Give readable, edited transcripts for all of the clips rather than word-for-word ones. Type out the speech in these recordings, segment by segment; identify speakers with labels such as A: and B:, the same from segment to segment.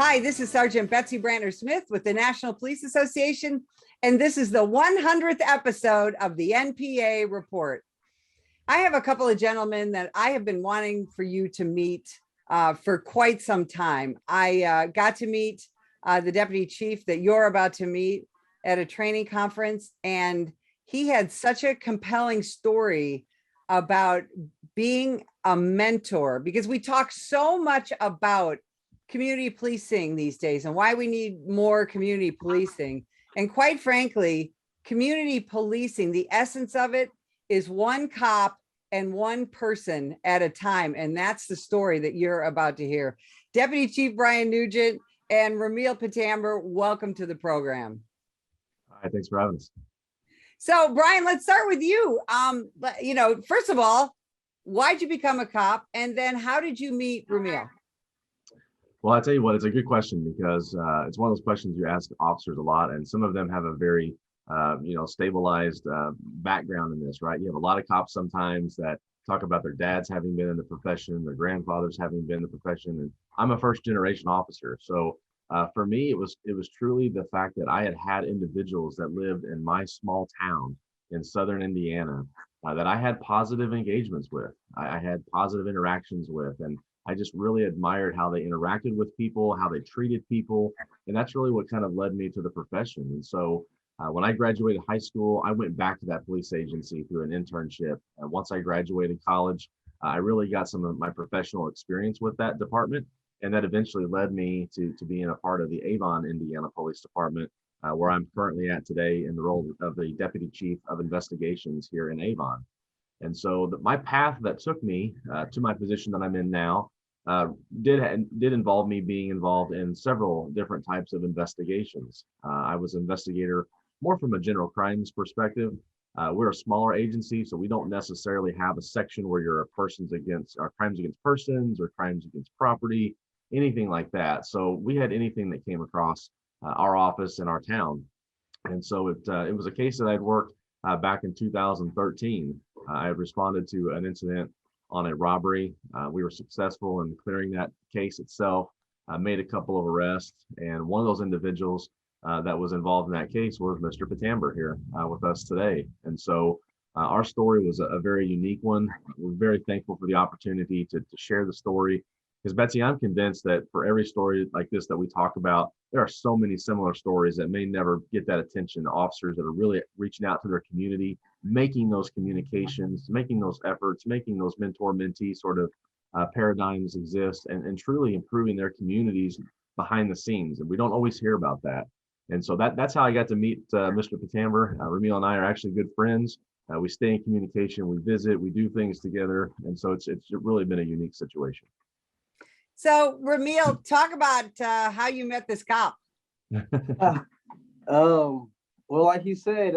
A: Hi, this is Sergeant Betsy Brantner Smith with the National Police Association, and this is the 100th episode of the NPA report. I have a couple of gentlemen that I have been wanting for you to meet for quite some time. I got to meet the deputy chief that you're about to meet at a training conference, and he had such a compelling story about being a mentor, because we talk so much about community policing these days and why we need more community policing. And quite frankly, community policing, the essence of it is one cop and one person at a time. And that's the story that you're about to hear. Deputy Chief Brian Nugent and Rameil Pintamber, welcome to the program.
B: Hi, thanks for having us.
A: So Brian, let's start with you. First of all, why'd you become a cop? And then how did you meet Rameil?
B: Well, I tell you what, it's a good question because it's one of those questions you ask officers a lot, and some of them have a very, stabilized background in this, right? You have a lot of cops sometimes that talk about their dads having been in the profession, their grandfathers having been in the profession, and I'm a first-generation officer. So for me, it was truly the fact that I had individuals that lived in my small town in southern Indiana that I had positive engagements with. I had positive interactions with, and I just really admired how they interacted with people, how they treated people. And that's really what kind of led me to the profession. And so when I graduated high school, I went back to that police agency through an internship. And once I graduated college, I really got some of my professional experience with that department. And that eventually led me to being a part of the Avon, Indiana Police Department, where I'm currently at today in the role of the Deputy Chief of Investigations here in Avon. And so my path that took me to my position that I'm in now did involve me being involved in several different types of investigations. I was an investigator more from a general crimes perspective. We're a smaller agency, so we don't necessarily have a section where you're crimes against persons or crimes against property, anything like that. So we had anything that came across our office in our town. And so it was a case that I'd worked back in 2013. I had responded to an incident on a robbery. We were successful in clearing that case itself, made a couple of arrests, and one of those individuals that was involved in that case was Mr. Pintamber here with us today. And so our story was a very unique one. We're very thankful for the opportunity to share the story. Because Betsy, I'm convinced that for every story like this that we talk about, there are so many similar stories that may never get that attention. Officers that are really reaching out to their community, making those communications, making those efforts, making those mentor-mentee sort of paradigms exist, and truly improving their communities behind the scenes. And we don't always hear about that. And so that's how I got to meet Mr. Pintamber. Rameil and I are actually good friends. We stay in communication, we visit, we do things together. And so it's really been a unique situation.
A: So Rameil, talk about how you met this cop.
C: Well, like you said,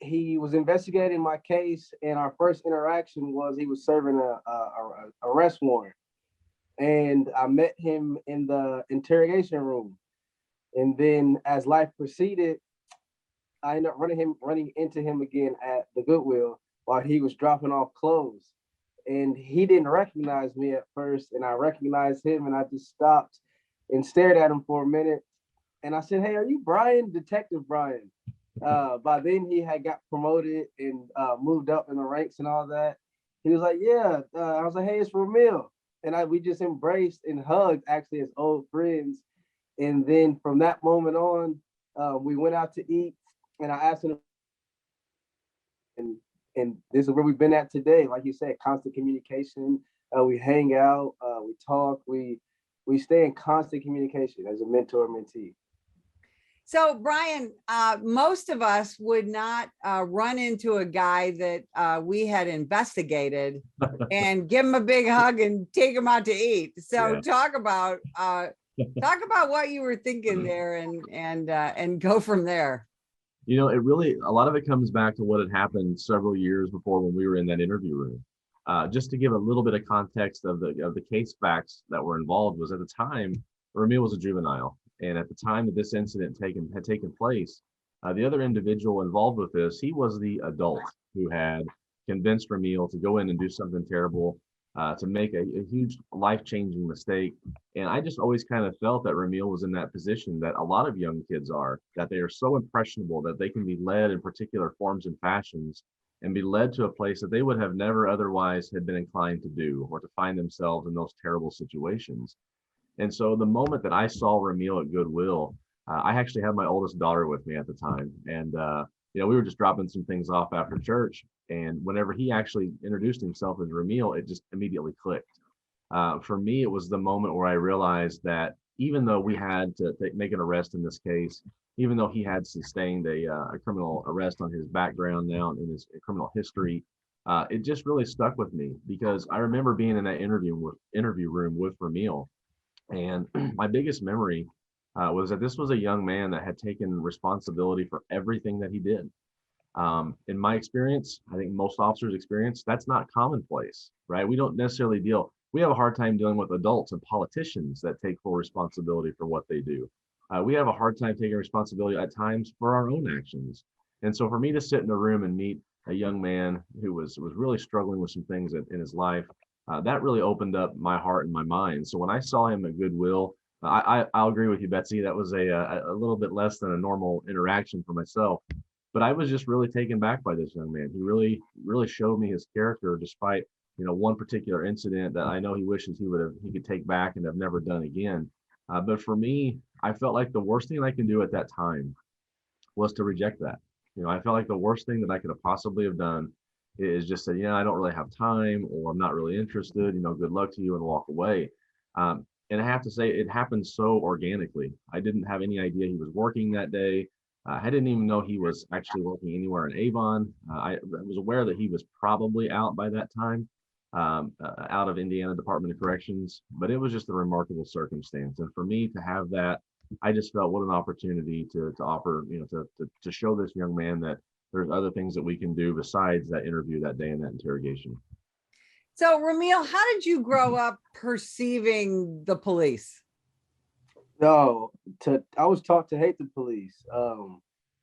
C: he was investigating my case, and our first interaction was he was serving a arrest warrant, and I met him in the interrogation room. And then as life proceeded, I ended up running into him again at the Goodwill while he was dropping off clothes. And he didn't recognize me at first, and I recognized him, and I just stopped and stared at him for a minute. And I said, "Hey, are you Brian, Detective Brian?" By then he had got promoted and moved up in the ranks and all that. He was like, "Yeah." I was like, "Hey, it's Rameil." And we just embraced and hugged actually as old friends. And then from that moment on, we went out to eat, and I asked him, and this is where we've been at today. Like you said, constant communication. We hang out, we talk, we stay in constant communication as a mentor-mentee.
A: So Brian, most of us would not run into a guy that we had investigated and give him a big hug and take him out to eat. So yeah. Talk about what you were thinking there and go from there.
B: You know, a lot of it comes back to what had happened several years before when we were in that interview room. Just to give a little bit of context of the case facts that were involved was at the time, Rameil was a juvenile. And at the time that this incident had taken place, the other individual involved with this, he was the adult who had convinced Rameil to go in and do something terrible to make a huge life-changing mistake. And I just always kind of felt that Rameil was in that position that a lot of young kids are, that they are so impressionable that they can be led in particular forms and fashions and be led to a place that they would have never otherwise had been inclined to do, or to find themselves in those terrible situations. And so the moment that I saw Rameil at Goodwill, I actually had my oldest daughter with me at the time. And, we were just dropping some things off after church. And whenever he actually introduced himself as Rameil, it just immediately clicked. For me, it was the moment where I realized that even though we had to make an arrest in this case, even though he had sustained a criminal arrest on his background now in his criminal history, it just really stuck with me, because I remember being in that interview room with Rameil. And my biggest memory was that this was a young man that had taken responsibility for everything that he did. In my experience, I think most officers' experience, that's not commonplace, right? We don't necessarily we have a hard time dealing with adults and politicians that take full responsibility for what they do. We have a hard time taking responsibility at times for our own actions. And so for me to sit in a room and meet a young man who was really struggling with some things in his life, that really opened up my heart and my mind. So when I saw him at Goodwill, I'll agree with you, Betsy. That was a little bit less than a normal interaction for myself, but I was just really taken back by this young man. He really showed me his character, despite one particular incident that I know he wishes he could take back and have never done again. But for me, I felt like the worst thing I can do at that time was to reject that. I felt like the worst thing that I could have possibly have done is just say, I don't really have time, or I'm not really interested, good luck to you, and walk away. And I have to say, it happened so organically. I didn't have any idea he was working that day. I didn't even know he was actually working anywhere in Avon. I was aware that he was probably out by that time, out of Indiana Department of Corrections, but it was just a remarkable circumstance. And for me to have that, I just felt what an opportunity to offer, to show this young man that there's other things that we can do besides that interview that day and that interrogation.
A: So, Rameil, how did you grow up perceiving the police?
C: No, I was taught to hate the police.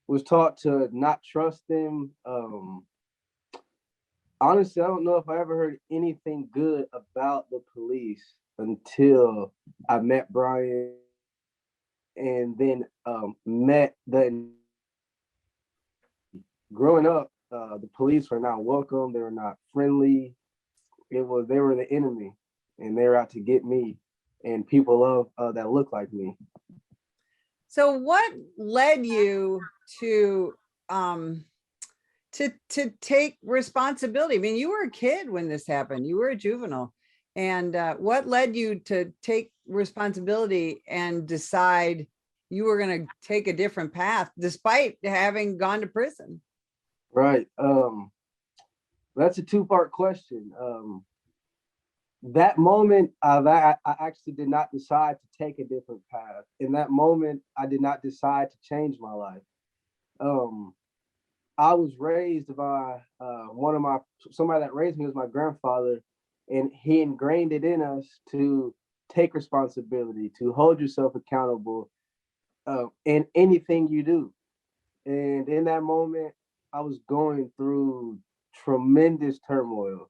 C: Was taught to not trust them. Honestly, I don't know if I ever heard anything good about the police until I met Brian, and then met the. Growing up, the police were not welcome. They were not friendly. They were the enemy, and they were out to get me and people that look like me.
A: So what led you to take responsibility? I mean, you were a kid when this happened. You were a juvenile. And what led you to take responsibility and decide you were going to take a different path despite having gone to prison?
C: Right. That's a two-part question. That moment, I actually did not decide to take a different path. In that moment, I did not decide to change my life. I was raised by somebody that raised me was my grandfather, and he ingrained it in us to take responsibility, to hold yourself accountable in anything you do. And in that moment, I was going through tremendous turmoil.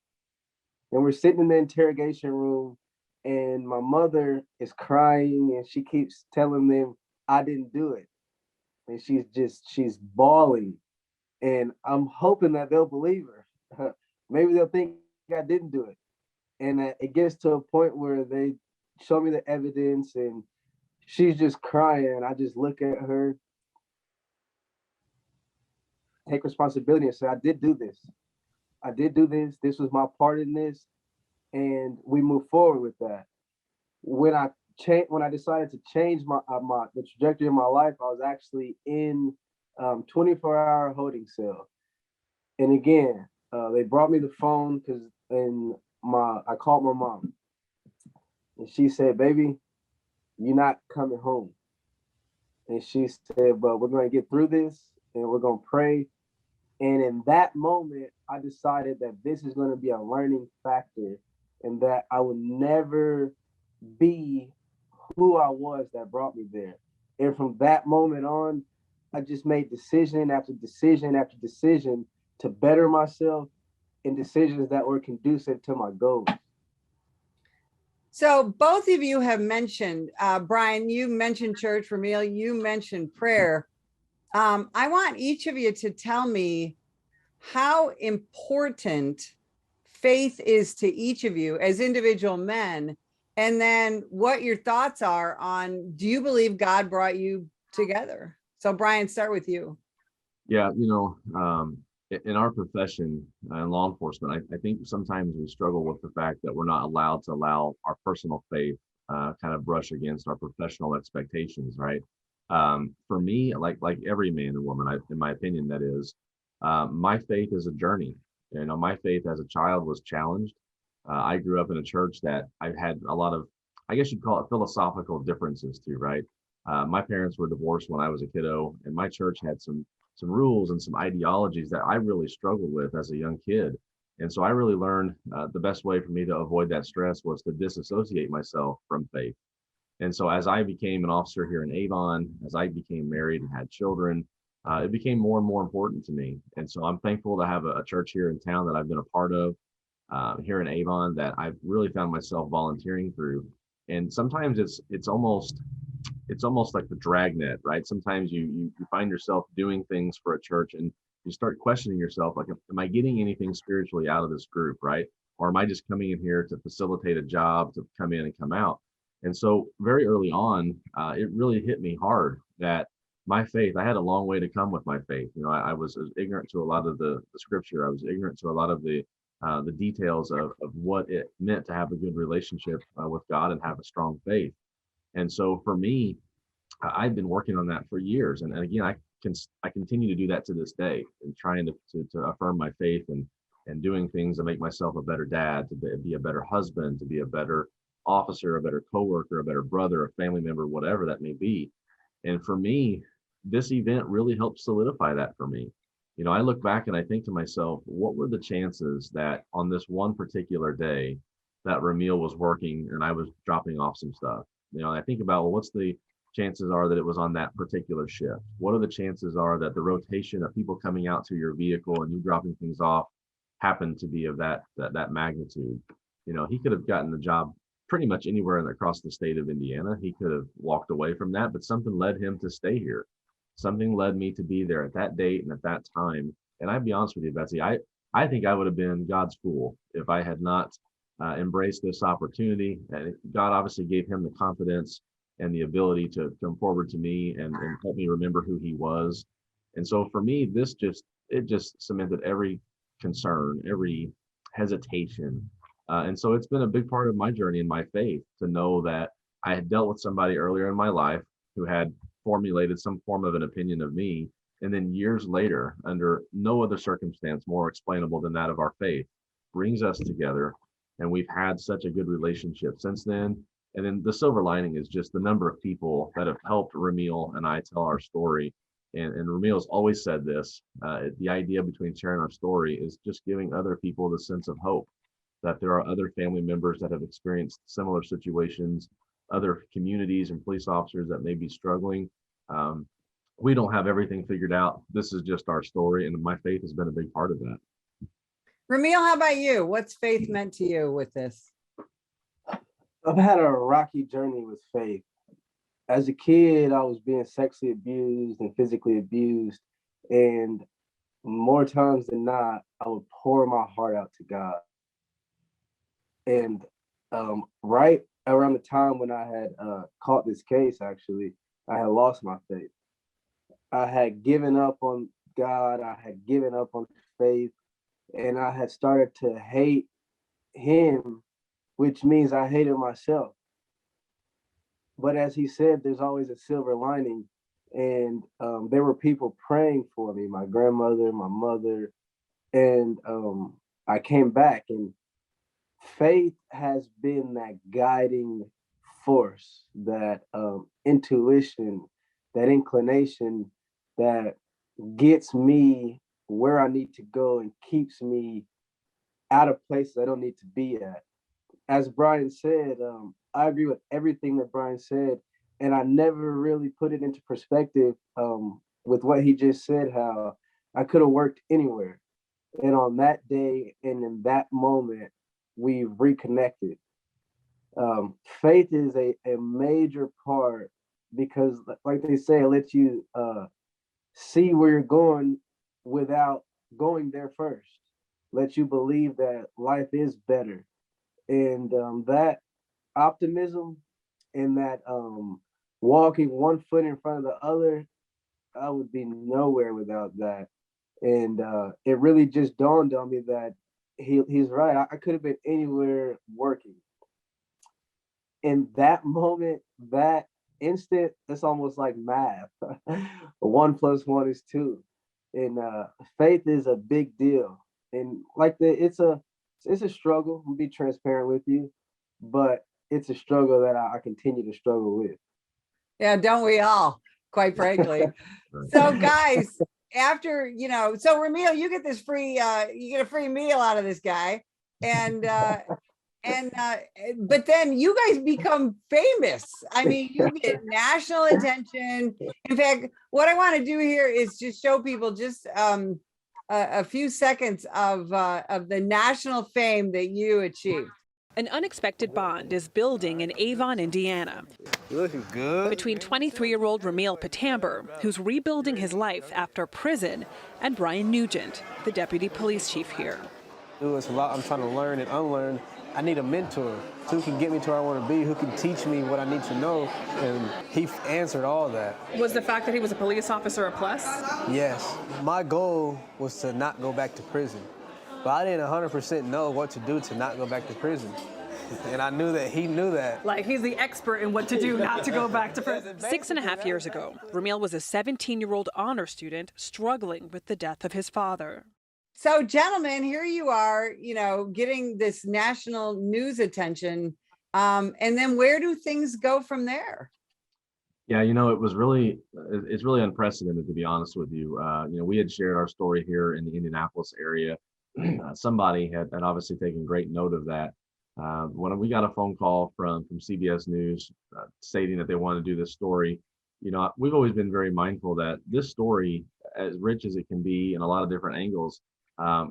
C: And we're sitting in the interrogation room, and my mother is crying, and she keeps telling them I didn't do it. And she's bawling. And I'm hoping that they'll believe her. Maybe they'll think I didn't do it. And it gets to a point where they show me the evidence, and she's just crying. And I just look at her, take responsibility, and say, I did do this. I did do this. This was my part in this. And we move forward with that. When I decided to change the trajectory of my life, I was actually in 24-hour holding cell. And again, they brought me the phone I called my mom, and she said, "Baby, you're not coming home." And she said, "But we're going to get through this, and we're going to pray." And in that moment, I decided that this is going to be a learning factor, and that I would never be who I was that brought me there. And from that moment on, I just made decision after decision after decision to better myself, and decisions that were conducive to my goals.
A: So both of you have mentioned, Brian, you mentioned church, Rameil, you mentioned prayer. I want each of you to tell me how important faith is to each of you as individual men, and then what your thoughts are on, do you believe God brought you together? So Brian, start with you.
B: Yeah, in our profession in law enforcement, I think sometimes we struggle with the fact that we're not allowed to allow our personal faith kind of brush against our professional expectations, right? For me, like every man and woman, in my opinion, that is, my faith is a journey. My faith as a child was challenged. I grew up in a church that I've had a lot of, I guess you'd call it philosophical differences to, right? My parents were divorced when I was a kiddo, and my church had some rules and some ideologies that I really struggled with as a young kid. And so I really learned the best way for me to avoid that stress was to disassociate myself from faith. And so as I became an officer here in Avon, as I became married and had children, it became more and more important to me. And so I'm thankful to have a church here in town that I've been a part of here in Avon that I've really found myself volunteering through. And sometimes it's almost like the dragnet, right? Sometimes you find yourself doing things for a church and you start questioning yourself, like, am I getting anything spiritually out of this group, right? Or am I just coming in here to facilitate a job, to come in and come out? And so very early on, it really hit me hard that my faith, I had a long way to come with my faith. I was ignorant to a lot of the scripture. I was ignorant to a lot of the details of what it meant to have a good relationship with God and have a strong faith. And so for me, I've been working on that for years. And again, I continue to do that to this day and trying to affirm my faith and doing things to make myself a better dad, to be a better husband, to be a better officer, a better coworker, a better brother, a family member, whatever that may be. And for me, this event really helped solidify that for me. I look back and I think to myself, what were the chances that on this one particular day that Rameil was working and I was dropping off some stuff? I think about, well, what's the chances are that it was on that particular shift? What are the chances are that the rotation of people coming out to your vehicle and you dropping things off happened to be of that magnitude? He could have gotten the job pretty much anywhere across the state of Indiana. He could have walked away from that, but something led him to stay here. Something led me to be there at that date and at that time. And I'd be honest with you, Betsy, I think I would have been God's fool if I had not embraced this opportunity. And God obviously gave him the confidence and the ability to come forward to me and help me remember who he was. And so for me, it just cemented every concern, every hesitation. And so it's been a big part of my journey in my faith to know that I had dealt with somebody earlier in my life who had formulated some form of an opinion of me. And then years later, under no other circumstance more explainable than that of our faith, brings us together. And we've had such a good relationship since then. And then the silver lining is just the number of people that have helped Rameil and I tell our story. And Rameil's always said this, the idea between sharing our story is just giving other people the sense of hope, that there are other family members that have experienced similar situations, other communities and police officers that may be struggling. We don't have everything figured out. This is just our story. And my faith has been a big part of that.
A: Rameil, how about you? What's faith meant to you with this?
C: I've had a rocky journey with faith. As a kid, I was being sexually abused and physically abused. And more times than not, I would pour my heart out to God. And right around the time when I had caught this case, actually, I had lost my faith. I had given up on God. I had given up on faith. And I had started to hate him, which means I hated myself. But as he said, there's always a silver lining. And there were people praying for me, my grandmother, my mother. And I came back, and faith has been that guiding force, that intuition, that inclination that gets me where I need to go and keeps me out of places I don't need to be at. As Brian said, I agree with everything that Brian said, and I never really put it into perspective with what he just said, how I could have worked anywhere. And on that day and in that moment, we reconnected. Faith is a major part because, like they say, it lets you see where you're going without going there first. Let you believe that life is better, and that optimism and that walking one foot in front of the other, I would be nowhere without that. And it really just dawned on me that he's right. I could have been anywhere working. In that moment, that instant, it's almost like math. 1 + 1 is 2. And faith is a big deal. And like it's a struggle. I'll be transparent with you, but it's a struggle that I continue to struggle with.
A: Yeah, don't we all, quite frankly. So guys, after, so Rameil, you get this free, you get a free meal out of this guy. But then you guys become famous. I mean, you get national attention. In fact, what I want to do here is just show people just a few seconds of the national fame that you achieved.
D: An unexpected bond is building in Avon, Indiana.
C: You looking good.
D: Between 23-year-old Rameil Pintamber, who's rebuilding his life after prison, and Brian Nugent, the deputy police chief here.
E: It's a lot I'm trying to learn and unlearn. I need a mentor who can get me to where I want to be, who can teach me what I need to know, and he answered all that.
D: Was the fact that he was a police officer a plus?
E: Yes. My goal was to not go back to prison, but I didn't 100% know what to do to not go back to prison. And I knew that he knew that.
D: Like, he's the expert in what to do not to go back to prison. 6.5 years ago, Rameil was a 17-year-old honor student struggling with the death of his father.
A: So gentlemen, here you are, getting this national news attention. And then where do things go from there?
B: Yeah, it's really unprecedented, to be honest with you. We had shared our story here in the Indianapolis area. Somebody had obviously taken great note of that. When we got a phone call from CBS News stating that they want to do this story, we've always been very mindful that this story, as rich as it can be in a lot of different angles,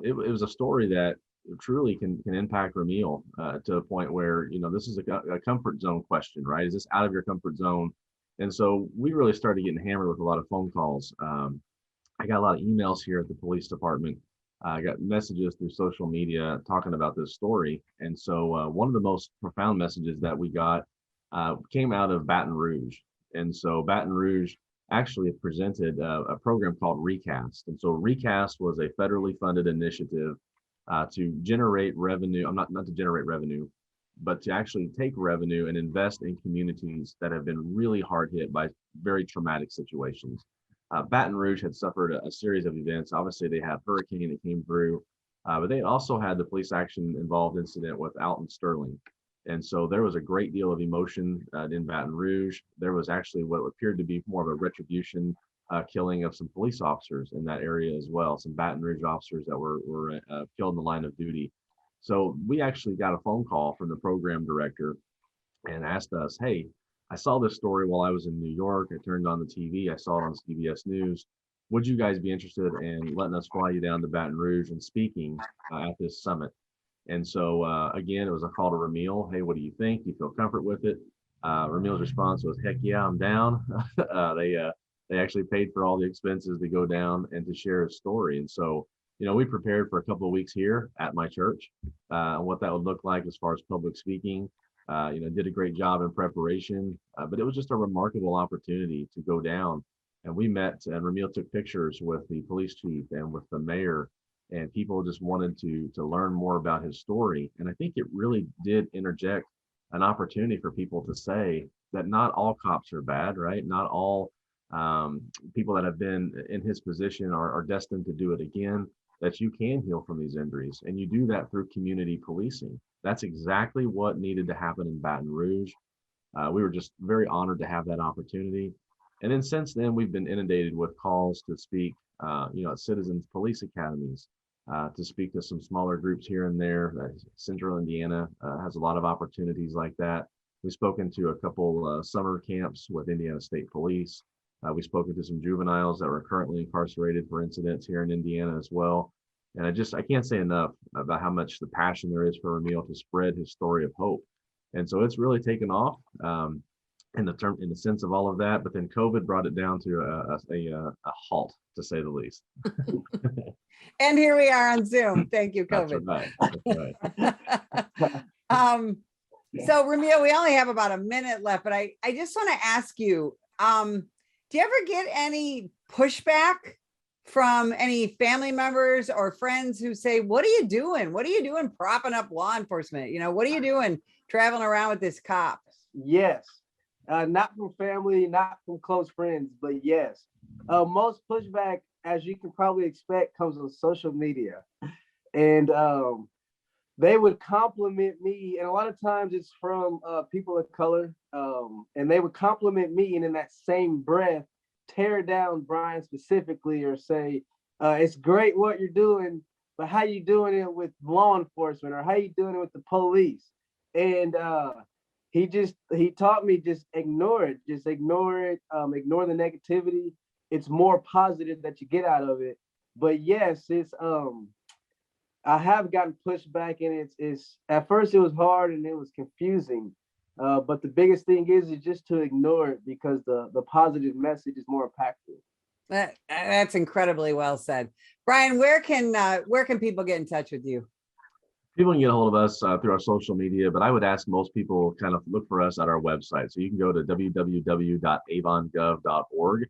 B: it was a story that truly can impact Rameil to a point where, this is a comfort zone question, right? Is this out of your comfort zone? And so we really started getting hammered with a lot of phone calls. I got a lot of emails here at the police department. I got messages through social media talking about this story. And so one of the most profound messages that we got came out of Baton Rouge. And so Baton Rouge actually presented a program called Recast. And so Recast was a federally funded initiative to generate revenue, not to generate revenue, but to actually take revenue and invest in communities that have been really hard hit by very traumatic situations. Baton Rouge had suffered a series of events. Obviously, they had hurricane that came through, but they had also had the police action involved incident with Alton Sterling. And so there was a great deal of emotion in Baton Rouge. There was actually what appeared to be more of a retribution killing of some police officers in that area as well, some Baton Rouge officers that were killed in the line of duty. So we actually got a phone call from the program director and asked us, hey, I saw this story while I was in New York. I turned on the TV. I saw it on CBS News. Would you guys be interested in letting us fly you down to Baton Rouge and speaking at this summit? And so, again, it was a call to Rameil. Hey, what do you think? Do you feel comfort with it? Rameil's response was, heck yeah, I'm down. They actually paid for all the expenses to go down and to share his story. And so, we prepared for a couple of weeks here at my church, what that would look like as far as public speaking. Did a great job in preparation, but it was just a remarkable opportunity to go down. And we met, and Rameil took pictures with the police chief and with the mayor, and people just wanted to learn more about his story. And I think it really did interject an opportunity for people to say that not all cops are bad, right? Not all people that have been in his position are destined to do it again, that you can heal from these injuries. And you do that through community policing. That's exactly what needed to happen in Baton Rouge. We were just very honored to have that opportunity. And then since then, we've been inundated with calls to speak, at citizens police academies, to speak to some smaller groups here and there. Central Indiana has a lot of opportunities like that. We've spoken to a couple summer camps with Indiana State Police. We've spoken to some juveniles that were currently incarcerated for incidents here in Indiana as well. And I can't say enough about how much the passion there is for Rameil to spread his story of hope. And so it's really taken off in the sense of all of that. But then COVID brought it down to a halt, to say the least.
A: And here we are on Zoom. Thank you,
B: That's
A: COVID.
B: right. That's right.
A: So Rameil, we only have about a minute left, but I just want to ask you, do you ever get any pushback from any family members or friends who say, what are you doing? What are you doing propping up law enforcement? You know, what are you doing traveling around with this cop?
C: Yes. Not from family, not from close friends, but yes. Most pushback, as you can probably expect, comes on social media. And they would compliment me, and a lot of times it's from people of color, and they would compliment me, and in that same breath, tear down Brian specifically, or say, it's great what you're doing, but how you doing it with law enforcement, or how you doing it with the police? And he taught me just ignore it, ignore the negativity. It's more positive that you get out of it. But yes, it's I have gotten pushed back, and it's at first it was hard and it was confusing. But the biggest thing is just to ignore it, because the positive message is more impactful.
A: That's incredibly well said. Brian, where can people get in touch with you?
B: People can get a hold of us through our social media, but I would ask most people kind of look for us at our website. So you can go to www.avongov.org.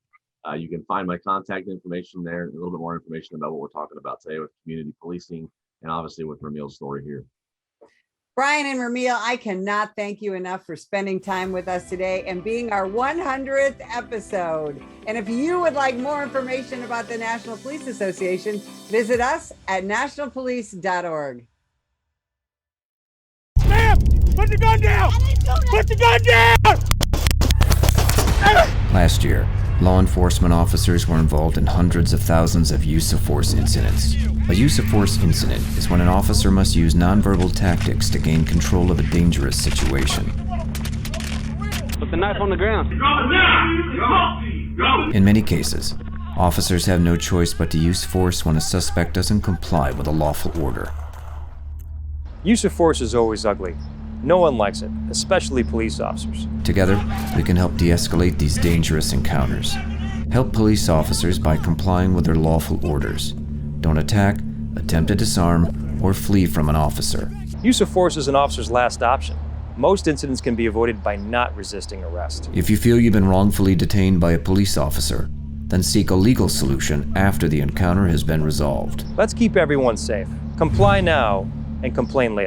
B: You can find my contact information there, and a little bit more information about what we're talking about today with community policing, and obviously with Rameil's story here.
A: Brian and Rameil, I cannot thank you enough for spending time with us today and being our 100th episode. And if you would like more information about the National Police Association, visit us at nationalpolice.org.
F: Ma'am, put the gun down! Put the gun down!
G: Last year, law enforcement officers were involved in hundreds of thousands of use of force incidents. A use of force incident is when an officer must use nonverbal tactics to gain control of a dangerous situation.
H: Put the knife on the ground.
G: In many cases, officers have no choice but to use force when a suspect doesn't comply with a lawful order.
I: Use of force is always ugly. No one likes it, especially police officers.
G: Together, we can help de-escalate these dangerous encounters. Help police officers by complying with their lawful orders. Don't attack, attempt to disarm, or flee from an officer.
I: Use of force is an officer's last option. Most incidents can be avoided by not resisting arrest.
G: If you feel you've been wrongfully detained by a police officer, then seek a legal solution after the encounter has been resolved.
I: Let's keep everyone safe. Comply now and complain later.